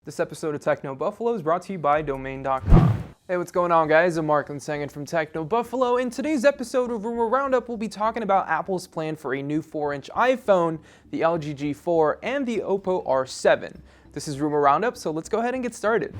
This episode of Techno Buffalo is brought to you by Domain.com. Hey, what's going on, guys? I'm Mark Linsengin from Techno Buffalo. In today's episode of Rumor Roundup, we'll be talking about Apple's plan for a new 4-inch iPhone, the LG G4, and the Oppo R7. This is Rumor Roundup, so let's go ahead and get started.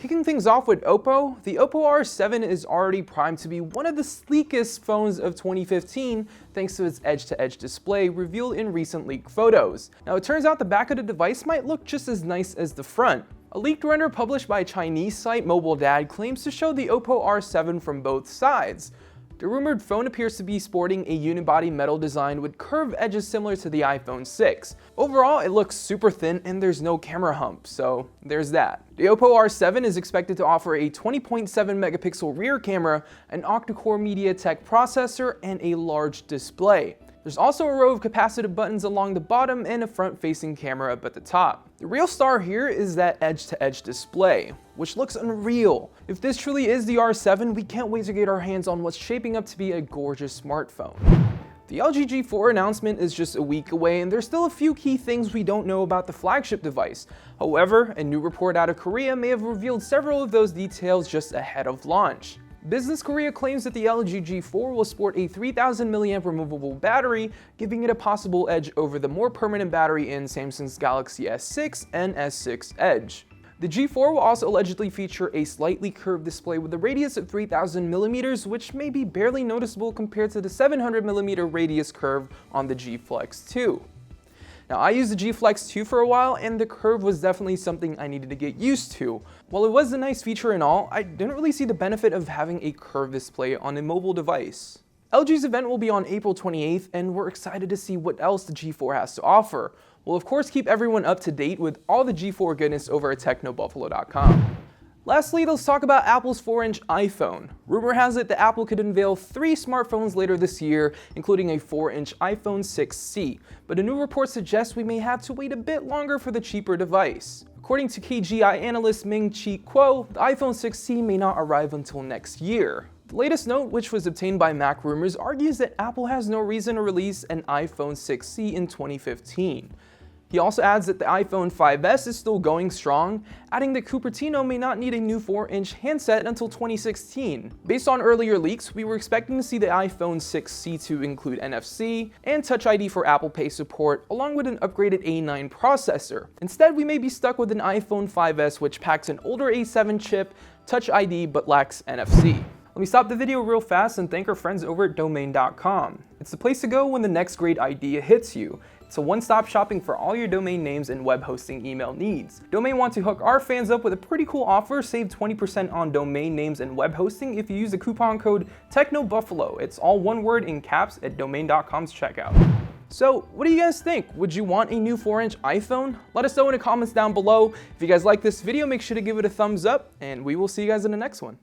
Kicking things off with Oppo, the Oppo R7 is already primed to be one of the sleekest phones of 2015 thanks to its edge-to-edge display revealed in recent leaked photos. Now, it turns out the back of the device might look just as nice as the front. A leaked render published by Chinese site Mobile Dad claims to show the Oppo R7 from both sides. The rumored phone appears to be sporting a unibody metal design with curved edges similar to the iPhone 6. Overall, it looks super thin and there's no camera hump, so there's that. The Oppo R7 is expected to offer a 20.7 megapixel rear camera, an octa-core MediaTek processor, and a large display. There's also a row of capacitive buttons along the bottom and a front-facing camera up at the top. The real star here is that edge-to-edge display, which looks unreal. If this truly is the R7, we can't wait to get our hands on what's shaping up to be a gorgeous smartphone. The LG G4 announcement is just a week away, and there's still a few key things we don't know about the flagship device. However, a new report out of Korea may have revealed several of those details just ahead of launch. Business Korea claims that the LG G4 will sport a 3000 mAh removable battery, giving it a possible edge over the more permanent battery in Samsung's Galaxy S6 and S6 Edge. The G4 will also allegedly feature a slightly curved display with a radius of 3000 millimeters, which may be barely noticeable compared to the 700 millimeter radius curve on the G Flex 2. Now, I used the G Flex 2 for a while, and the curve was definitely something I needed to get used to. While it was a nice feature and all, I didn't really see the benefit of having a curved display on a mobile device. LG's event will be on April 28th, and we're excited to see what else the G4 has to offer. We'll of course keep everyone up to date with all the G4 goodness over at technobuffalo.com. Lastly, let's talk about Apple's 4-inch iPhone. Rumor has it that Apple could unveil 3 smartphones later this year, including a 4-inch iPhone 6C, but a new report suggests we may have to wait a bit longer for the cheaper device. According to KGI analyst Ming-Chi Kuo, the iPhone 6C may not arrive until next year. The latest note, which was obtained by Mac Rumors, argues that Apple has no reason to release an iPhone 6C in 2015. He also adds that the iPhone 5S is still going strong, adding that Cupertino may not need a new 4-inch handset until 2016. Based on earlier leaks, we were expecting to see the iPhone 6C to include NFC and Touch ID for Apple Pay support, along with an upgraded A9 processor. Instead, we may be stuck with an iPhone 5S which packs an older A7 chip, Touch ID, but lacks NFC. Let me stop the video real fast and thank our friends over at Domain.com. It's the place to go when the next great idea hits you. It's a one-stop shopping for all your domain names and web hosting email needs. Domain want to hook our fans up with a pretty cool offer. Save 20% on domain names and web hosting if you use the coupon code TechnoBuffalo. It's all one word in caps at Domain.com's checkout. So, what do you guys think? Would you want a new 4-inch iPhone? Let us know in the comments down below. If you guys like this video, make sure to give it a thumbs up, and we will see you guys in the next one.